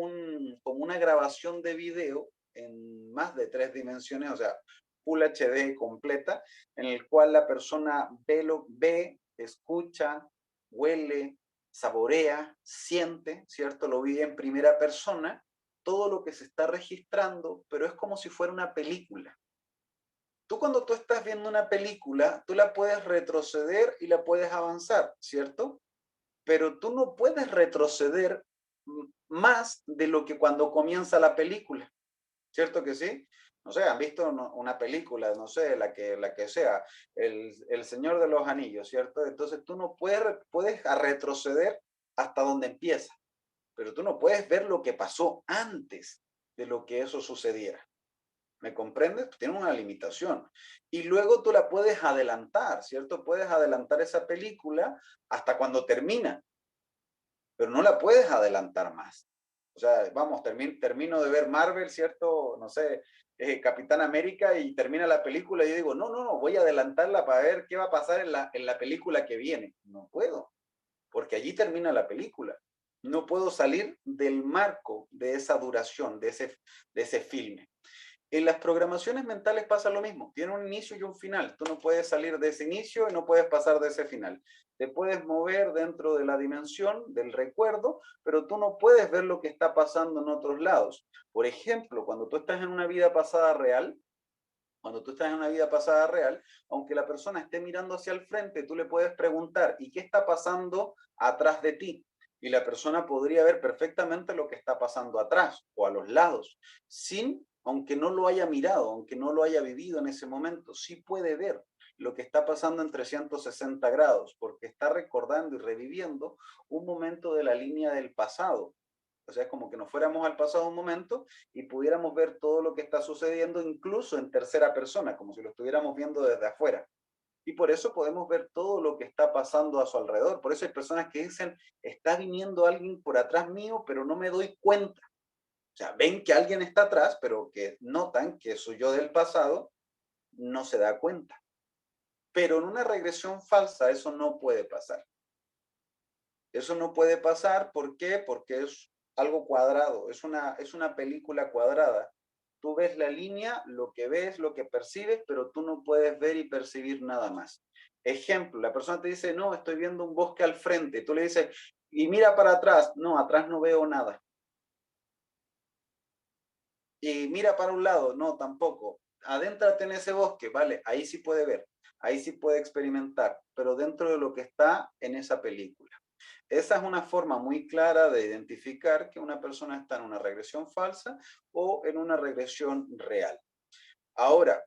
una grabación de video en más de 3 dimensiones, o sea, Full HD completa, en el cual la persona ve, escucha, huele, saborea, siente, ¿cierto? Lo vive en primera persona todo lo que se está registrando, pero es como si fuera una película. Tú cuando tú estás viendo una película, tú la puedes retroceder y la puedes avanzar, ¿cierto? Pero tú no puedes retroceder más de lo que cuando comienza la película, ¿cierto que sí? No sé, han visto una película, no sé, la que sea, el Señor de los Anillos, ¿cierto? Entonces tú no puedes retroceder hasta donde empieza, pero tú no puedes ver lo que pasó antes de lo que eso sucediera. ¿Me comprendes? Tiene una limitación. Y luego tú la puedes adelantar, ¿cierto? Puedes adelantar esa película hasta cuando termina, pero no la puedes adelantar más. O sea, vamos, termino de ver Marvel, ¿cierto? No sé, Capitán América y termina la película y yo digo, no, no, no, voy a adelantarla para ver qué va a pasar en la película que viene. No puedo, porque allí termina la película. No puedo salir del marco de esa duración, de ese filme. En las programaciones mentales pasa lo mismo, tiene un inicio y un final. Tú no puedes salir de ese inicio y no puedes pasar de ese final. Te puedes mover dentro de la dimensión del recuerdo, pero tú no puedes ver lo que está pasando en otros lados. Por ejemplo, cuando tú estás en una vida pasada real, cuando tú estás en una vida pasada real, aunque la persona esté mirando hacia el frente, tú le puedes preguntar, ¿y qué está pasando atrás de ti? Y la persona podría ver perfectamente lo que está pasando atrás o a los lados, aunque no lo haya mirado, aunque no lo haya vivido en ese momento, sí puede ver lo que está pasando en 360 grados, porque está recordando y reviviendo un momento de la línea del pasado. O sea, es como que nos fuéramos al pasado un momento y pudiéramos ver todo lo que está sucediendo, incluso en tercera persona, como si lo estuviéramos viendo desde afuera. Y por eso podemos ver todo lo que está pasando a su alrededor. Por eso hay personas que dicen, está viniendo alguien por atrás mío, pero no me doy cuenta. O sea, ven que alguien está atrás, pero que notan que su yo del pasado no se da cuenta. Pero en una regresión falsa eso no puede pasar. Eso no puede pasar, ¿por qué? Porque es algo cuadrado, es una película cuadrada. Tú ves la línea, lo que ves, lo que percibes, pero tú no puedes ver y percibir nada más. Ejemplo, la persona te dice, no, estoy viendo un bosque al frente. Tú le dices, y mira para atrás. No, atrás no veo nada. Y mira para un lado. No, tampoco. Adéntrate en ese bosque, vale, ahí sí puede ver, ahí sí puede experimentar, pero dentro de lo que está en esa película. Esa es una forma muy clara de identificar que una persona está en una regresión falsa o en una regresión real. Ahora,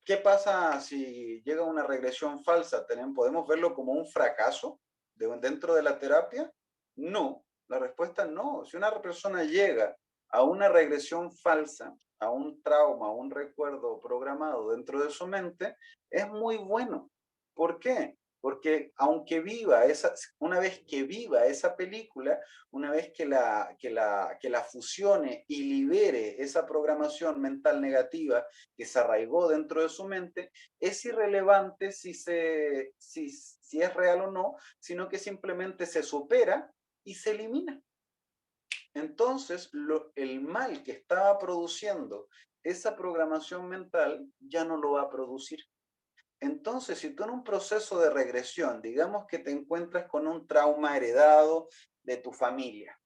¿qué pasa si llega una regresión falsa? ¿Podemos verlo como un fracaso dentro de la terapia? No, la respuesta es no. Si una persona llega a una regresión falsa, a un trauma, a un recuerdo programado dentro de su mente, es muy bueno. ¿Por qué? Porque aunque una vez que viva esa película, una vez que la fusione y libere esa programación mental negativa que se arraigó dentro de su mente, es irrelevante si es real o no, sino que simplemente se supera y se elimina. Entonces, el mal que estaba produciendo esa programación mental ya no lo va a producir. Entonces, si tú en un proceso de regresión, digamos que te encuentras con un trauma heredado de tu familia,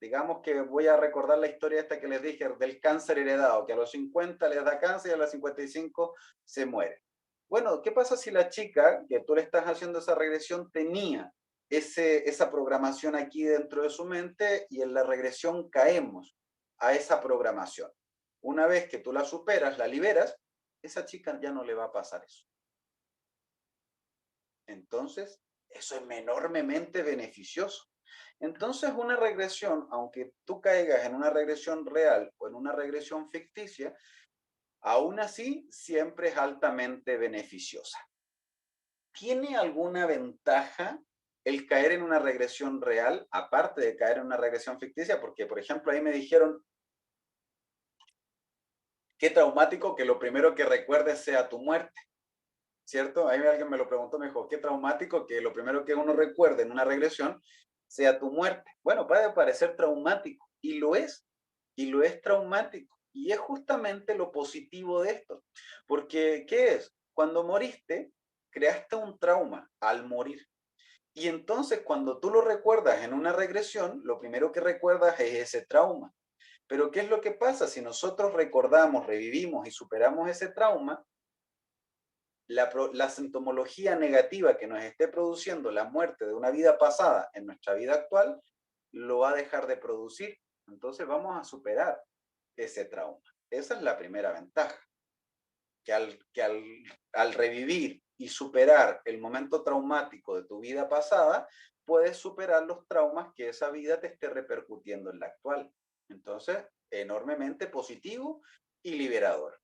digamos que voy a recordar la historia esta que les dije del cáncer heredado, que a los 50 les da cáncer y a los 55 se muere. Bueno, ¿qué pasa si la chica que tú le estás haciendo esa regresión tenía esa programación aquí dentro de su mente y en la regresión caemos a esa programación? Una vez que tú la superas, la liberas, esa chica ya no le va a pasar eso. Entonces, eso es enormemente beneficioso. Entonces, una regresión, aunque tú caigas en una regresión real o en una regresión ficticia, aún así siempre es altamente beneficiosa. ¿Tiene alguna ventaja el caer en una regresión real, aparte de caer en una regresión ficticia? Porque, por ejemplo, ahí me dijeron, qué traumático que lo primero que recuerdes sea tu muerte. ¿Cierto? Ahí alguien me lo preguntó, me dijo, qué traumático que lo primero que uno recuerde en una regresión sea tu muerte. Bueno, puede parecer traumático, y lo es traumático. Y es justamente lo positivo de esto. Porque, ¿qué es? Cuando moriste, creaste un trauma al morir. Y entonces, cuando tú lo recuerdas en una regresión, lo primero que recuerdas es ese trauma. Pero, ¿qué es lo que pasa? Si nosotros recordamos, revivimos y superamos ese trauma, la sintomología negativa que nos esté produciendo la muerte de una vida pasada en nuestra vida actual, lo va a dejar de producir. Entonces vamos a superar ese trauma. Esa es la primera ventaja, que al revivir y superar el momento traumático de tu vida pasada, puedes superar los traumas que esa vida te esté repercutiendo en la actual. Entonces, enormemente positivo y liberador.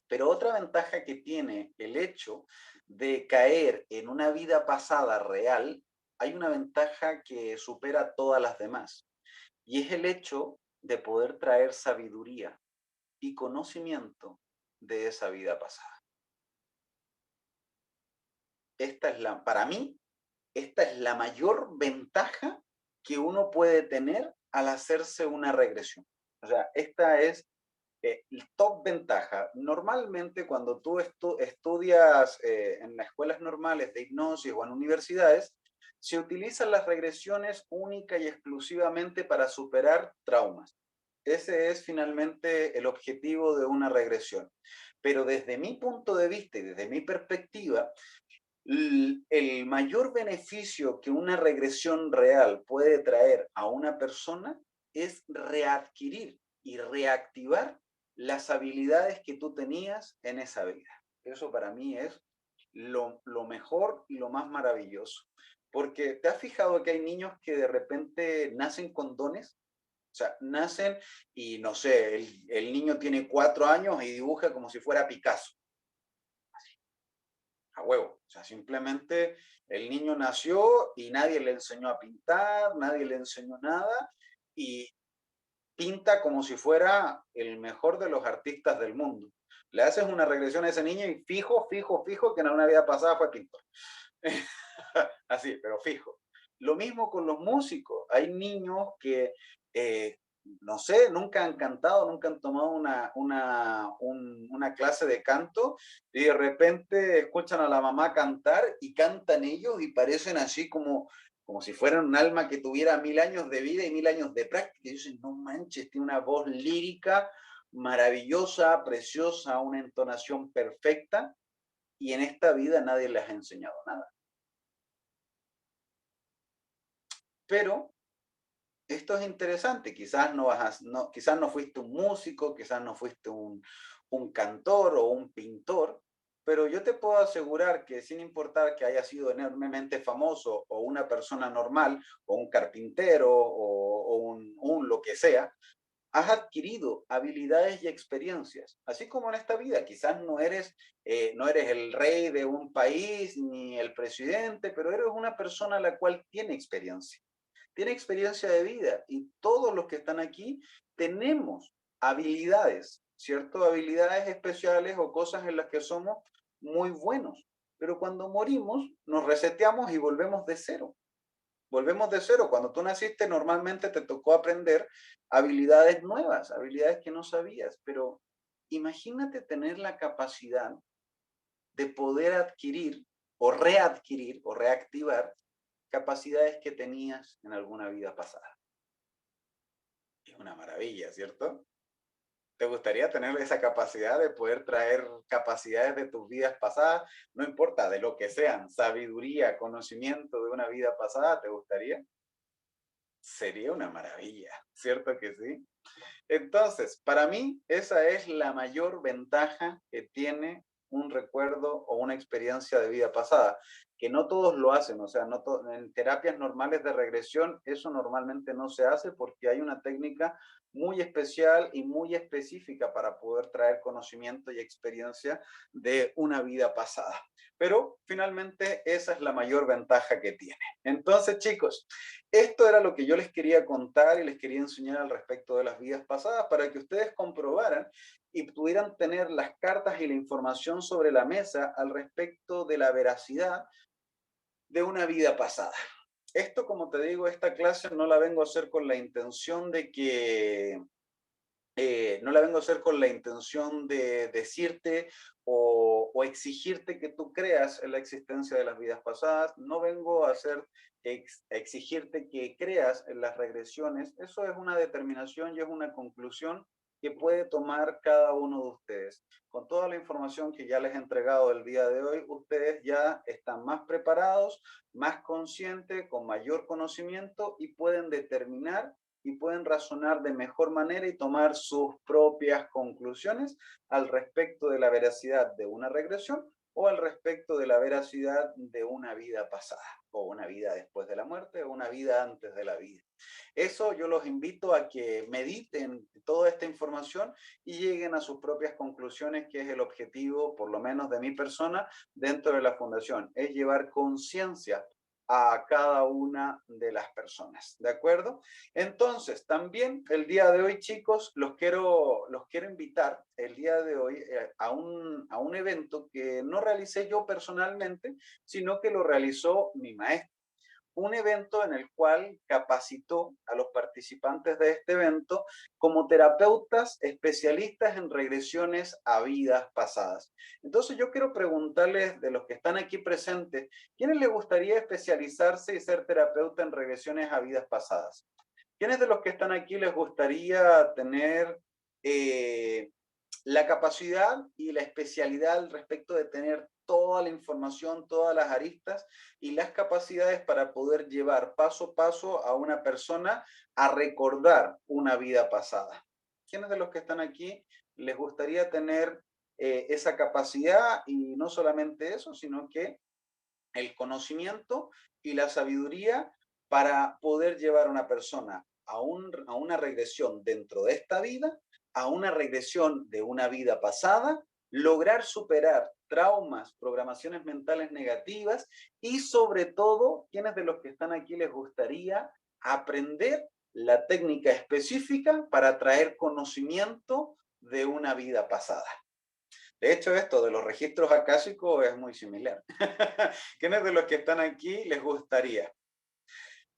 Pero otra ventaja que tiene el hecho de caer en una vida pasada real, hay una ventaja que supera todas las demás, y es el hecho de poder traer sabiduría y conocimiento de esa vida pasada. Para mí, esta es la mayor ventaja que uno puede tener al hacerse una regresión. O sea, esta es top ventaja. Normalmente cuando tú estudias en las escuelas normales de hipnosis o en universidades, se utilizan las regresiones única y exclusivamente para superar traumas. Ese es finalmente el objetivo de una regresión. Pero desde mi punto de vista y desde mi perspectiva, el mayor beneficio que una regresión real puede traer a una persona es readquirir y reactivar las habilidades que tú tenías en esa vida. Eso para mí es lo mejor y lo más maravilloso. Porque ¿te has fijado que hay niños que de repente nacen con dones? O sea, nacen y no sé, el niño tiene 4 años y dibuja como si fuera Picasso. a huevo. O sea, simplemente el niño nació y nadie le enseñó a pintar, nadie le enseñó nada y pinta como si fuera el mejor de los artistas del mundo. Le haces una regresión a ese niño y fijo, fijo, fijo que en una vida pasada fue pintor. Así, pero fijo. Lo mismo con los músicos. Hay niños que, no sé, nunca han cantado, nunca han tomado una clase de canto y de repente escuchan a la mamá cantar y cantan ellos y parecen así como si fueran un alma que tuviera 1000 años de vida y 1000 años de práctica. Y dicen, no manches, tiene una voz lírica maravillosa, preciosa, una entonación perfecta y en esta vida nadie les ha enseñado nada. Pero esto es interesante, quizás no fuiste un músico, quizás no fuiste un cantor o un pintor, pero yo te puedo asegurar que sin importar que haya sido enormemente famoso o una persona normal o un carpintero o un lo que sea, has adquirido habilidades y experiencias, así como en esta vida. Quizás no eres el rey de un país ni el presidente, pero eres una persona la cual tiene experiencia de vida y todos los que están aquí tenemos habilidades, ¿cierto? Habilidades especiales o cosas en las que somos muy buenos. Pero cuando morimos, nos reseteamos y volvemos de cero. Volvemos de cero. Cuando tú naciste, normalmente te tocó aprender habilidades nuevas, habilidades que no sabías. Pero imagínate tener la capacidad de poder adquirir o reactivar capacidades que tenías en alguna vida pasada. Es una maravilla, ¿cierto? ¿Te gustaría tener esa capacidad de poder traer capacidades de tus vidas pasadas? No importa de lo que sean, sabiduría, conocimiento de una vida pasada, ¿te gustaría? Sería una maravilla, ¿cierto que sí? Entonces, para mí, esa es la mayor ventaja que tiene un recuerdo o una experiencia de vida pasada, que no todos lo hacen, o sea, en terapias normales de regresión eso normalmente no se hace porque hay una técnica muy especial y muy específica para poder traer conocimiento y experiencia de una vida pasada. Pero finalmente esa es la mayor ventaja que tiene. Entonces, chicos, esto era lo que yo les quería contar y les quería enseñar al respecto de las vidas pasadas para que ustedes comprobaran y pudieran tener las cartas y la información sobre la mesa al respecto de la veracidad de una vida pasada. Esto, como te digo, esta clase no la vengo a hacer con la intención de que no la vengo a hacer con la intención de decirte o exigirte que tú creas en la existencia de las vidas pasadas. No vengo a exigirte que creas en las regresiones. Eso es una determinación y es una conclusión que puede tomar cada uno de ustedes. Con toda la información que ya les he entregado el día de hoy, ustedes ya están más preparados, más conscientes, con mayor conocimiento y pueden determinar y pueden razonar de mejor manera y tomar sus propias conclusiones al respecto de la veracidad de una regresión o al respecto de la veracidad de una vida pasada, o una vida después de la muerte, o una vida antes de la vida. Eso yo los invito a que mediten toda esta información y lleguen a sus propias conclusiones, que es el objetivo, por lo menos de mi persona, dentro de la fundación, es llevar conciencia a cada una de las personas, ¿de acuerdo? Entonces, también el día de hoy, chicos, los quiero invitar el día de hoy a un evento que no realicé yo personalmente, sino que lo realizó mi maestro. Un evento en el cual capacitó a los participantes de este evento como terapeutas especialistas en regresiones a vidas pasadas. Entonces yo quiero preguntarles de los que están aquí presentes, ¿quiénes les gustaría especializarse y ser terapeuta en regresiones a vidas pasadas? ¿Quiénes de los que están aquí les gustaría tener la capacidad y la especialidad al respecto de tener toda la información, todas las aristas y las capacidades para poder llevar paso a paso a una persona a recordar una vida pasada? ¿Quiénes de los que están aquí les gustaría tener esa capacidad y no solamente eso, sino que el conocimiento y la sabiduría para poder llevar a una persona a una regresión dentro de esta vida, a una regresión de una vida pasada, lograr superar traumas, programaciones mentales negativas y sobre todo, ¿quiénes de los que están aquí les gustaría aprender la técnica específica para traer conocimiento de una vida pasada? De hecho, esto de los registros acásicos es muy similar. ¿Quiénes de los que están aquí les gustaría?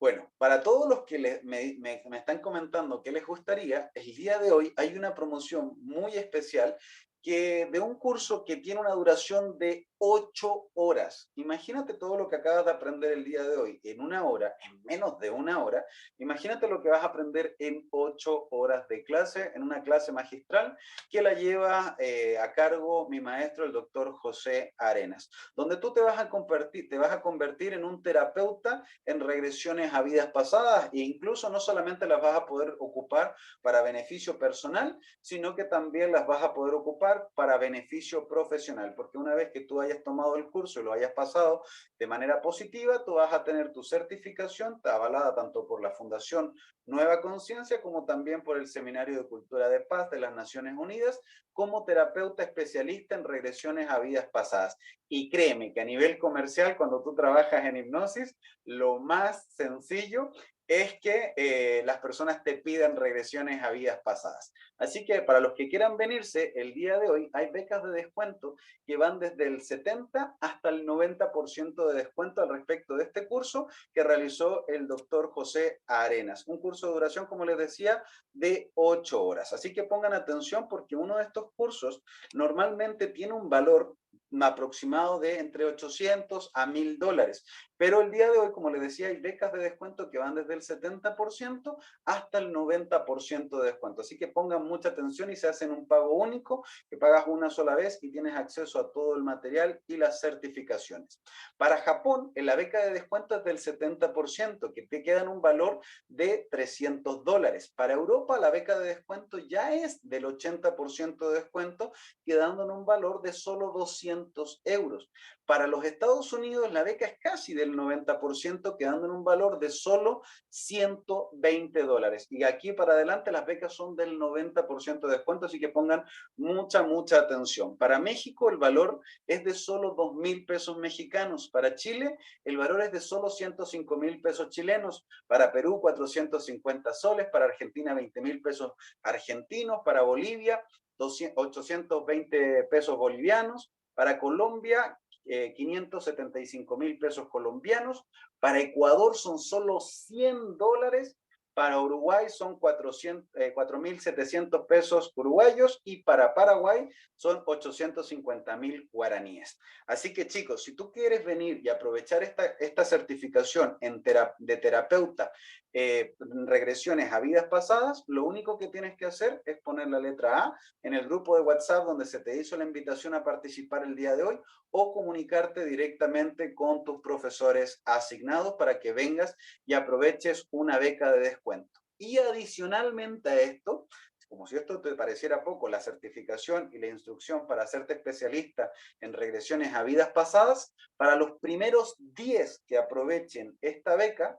Bueno, para todos los que me están comentando que les gustaría, el día de hoy hay una promoción muy especial de un curso que tiene una duración de 8 horas. Imagínate todo lo que acabas de aprender el día de hoy en una hora, en menos de una hora. Imagínate lo que vas a aprender en 8 horas de clase, en una clase magistral que la lleva a cargo mi maestro, el doctor José Arenas, donde tú te vas a convertir en un terapeuta en regresiones a vidas pasadas e incluso no solamente las vas a poder ocupar para beneficio personal, sino que también las vas a poder ocupar para beneficio profesional, porque una vez que tú hayas tomado el curso y lo hayas pasado de manera positiva, tú vas a tener tu certificación avalada tanto por la Fundación Nueva Conciencia como también por el Seminario de Cultura de Paz de las Naciones Unidas como terapeuta especialista en regresiones a vidas pasadas. Y créeme que a nivel comercial, cuando tú trabajas en hipnosis, lo más sencillo es que las personas te pidan regresiones a vidas pasadas. Así que para los que quieran venirse, el día de hoy hay becas de descuento que van desde el 70 hasta el 90% de descuento al respecto de este curso que realizó el doctor José Arenas. Un curso de duración, como les decía, de 8 horas. Así que pongan atención porque uno de estos cursos normalmente tiene un valor aproximado de entre 800 a $1000. Pero el día de hoy, como les decía, hay becas de descuento que van desde el 70% hasta el 90% de descuento. Así que pongan mucha atención y se hacen un pago único, que pagas una sola vez y tienes acceso a todo el material y las certificaciones. Para Japón, en la beca de descuento es del 70%, que te quedan un valor de $300. Para Europa, la beca de descuento ya es del 80% de descuento, quedando en un valor de solo 200 euros. Para los Estados Unidos, la beca es casi del 90%, quedando en un valor de solo $120. Y aquí para adelante las becas son del 90% de descuento, así que pongan mucha atención. Para México el valor es de solo 2.000 pesos mexicanos. Para Chile el valor es de solo 105.000 pesos chilenos. Para Perú 450 soles. Para Argentina 20.000 pesos argentinos. Para Bolivia 820 pesos bolivianos. Para Colombia 575.000 pesos colombianos. Para Ecuador son solo $100. Para Uruguay son 4.700 pesos uruguayos y para Paraguay son 850.000 guaraníes. Así que chicos, si tú quieres venir y aprovechar esta certificación de terapeuta regresiones a vidas pasadas, lo único que tienes que hacer es poner la letra A en el grupo de WhatsApp donde se te hizo la invitación a participar el día de hoy o comunicarte directamente con tus profesores asignados para que vengas y aproveches una beca de descuento. Y adicionalmente a esto, como si esto te pareciera poco, la certificación y la instrucción para hacerte especialista en regresiones a vidas pasadas, para los primeros 10 que aprovechen esta beca,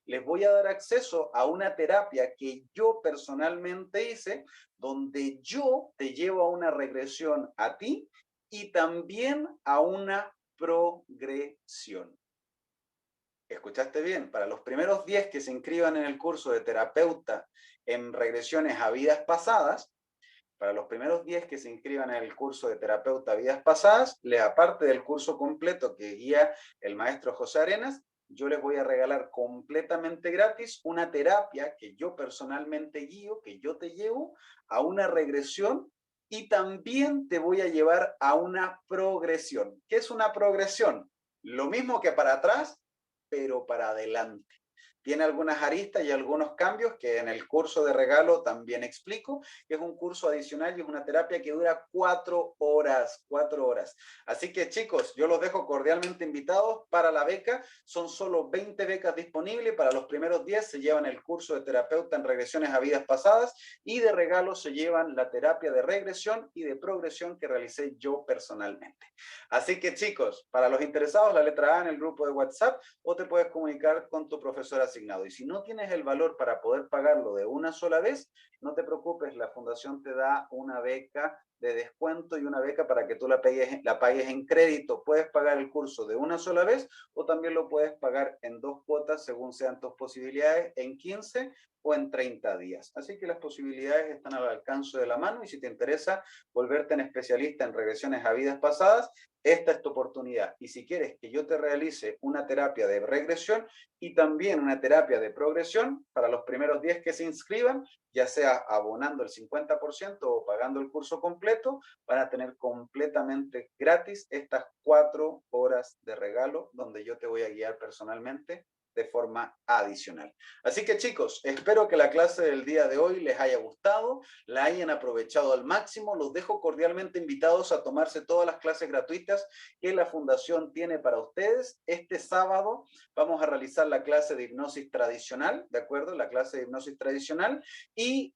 les voy a dar acceso a una terapia que yo personalmente hice, donde yo te llevo a una regresión a ti y también a una progresión. ¿Escuchaste bien? Para los primeros 10 que se inscriban en el curso de terapeuta en regresiones a vidas pasadas, para los primeros 10 que se inscriban en el curso de terapeuta vidas pasadas, aparte del curso completo que guía el maestro José Arenas, yo les voy a regalar completamente gratis una terapia que yo personalmente guío, que yo te llevo a una regresión y también te voy a llevar a una progresión. ¿Qué es una progresión? Lo mismo que para atrás, pero para adelante. Tiene algunas aristas y algunos cambios que en el curso de regalo también explico, que es un curso adicional y es una terapia que dura 4 horas, 4 horas. Así que chicos, yo los dejo cordialmente invitados para la beca. Son solo 20 becas disponibles. Para los primeros 10 se llevan el curso de terapeuta en regresiones a vidas pasadas y de regalo se llevan la terapia de regresión y de progresión que realicé yo personalmente. Así que chicos, para los interesados, la letra A en el grupo de WhatsApp o te puedes comunicar con tu profesora asignado. Y si no tienes el valor para poder pagarlo de una sola vez, no te preocupes, la fundación te da una beca de descuento y una beca para que tú la pagues en crédito. Puedes pagar el curso de una sola vez o también lo puedes pagar en 2 cuotas según sean tus posibilidades, en 15 o en 30 días. Así que las posibilidades están al alcance de la mano y si te interesa volverte en especialista en regresiones a vidas pasadas, esta es tu oportunidad. Y si quieres que yo te realice una terapia de regresión y también una terapia de progresión para los primeros 10 que se inscriban, ya sea abonando el 50% o pagando el curso completo, van a tener completamente gratis estas 4 horas de regalo donde yo te voy a guiar personalmente de forma adicional. Así que chicos, espero que la clase del día de hoy les haya gustado, la hayan aprovechado al máximo. Los dejo cordialmente invitados a tomarse todas las clases gratuitas que la Fundación tiene para ustedes. Este sábado vamos a realizar la clase de hipnosis tradicional, ¿de acuerdo? La clase de hipnosis tradicional. Y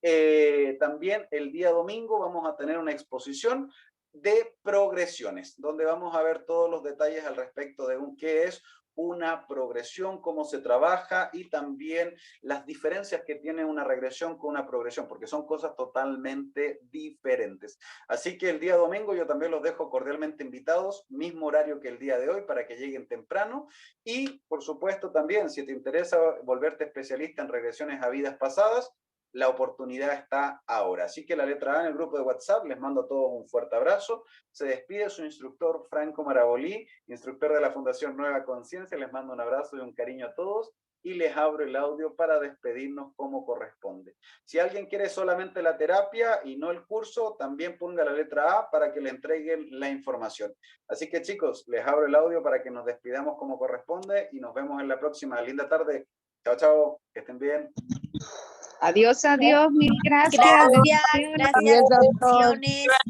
también el día domingo vamos a tener una exposición de progresiones, donde vamos a ver todos los detalles al respecto de qué es una progresión, cómo se trabaja y también las diferencias que tiene una regresión con una progresión, porque son cosas totalmente diferentes. Así que el día domingo yo también los dejo cordialmente invitados, mismo horario que el día de hoy para que lleguen temprano y por supuesto también si te interesa volverte especialista en regresiones a vidas pasadas, la oportunidad está ahora. Así que la letra A en el grupo de WhatsApp, les mando a todos un fuerte abrazo. Se despide su instructor Franco Marabolí, instructor de la Fundación Nueva Conciencia. Les mando un abrazo y un cariño a todos y les abro el audio para despedirnos como corresponde. Si alguien quiere solamente la terapia y no el curso, también ponga la letra A para que le entreguen la información. Así que chicos, les abro el audio para que nos despidamos como corresponde y nos vemos en la próxima. Linda tarde. Chao, chao. Que estén bien. Adiós, adiós, mil gracias.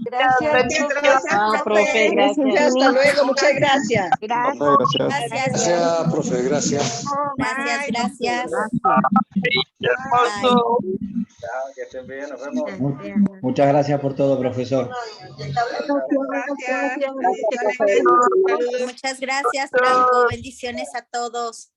Gracias, bendiciones. Gracias, profe, gracias. Hasta luego, muchas gracias. Gracias, profe, gracias. Gracias. Chao, que estén bien, nos vemos. Muchas gracias por todo, profesor. Muchas gracias, Franco. Bendiciones a todos.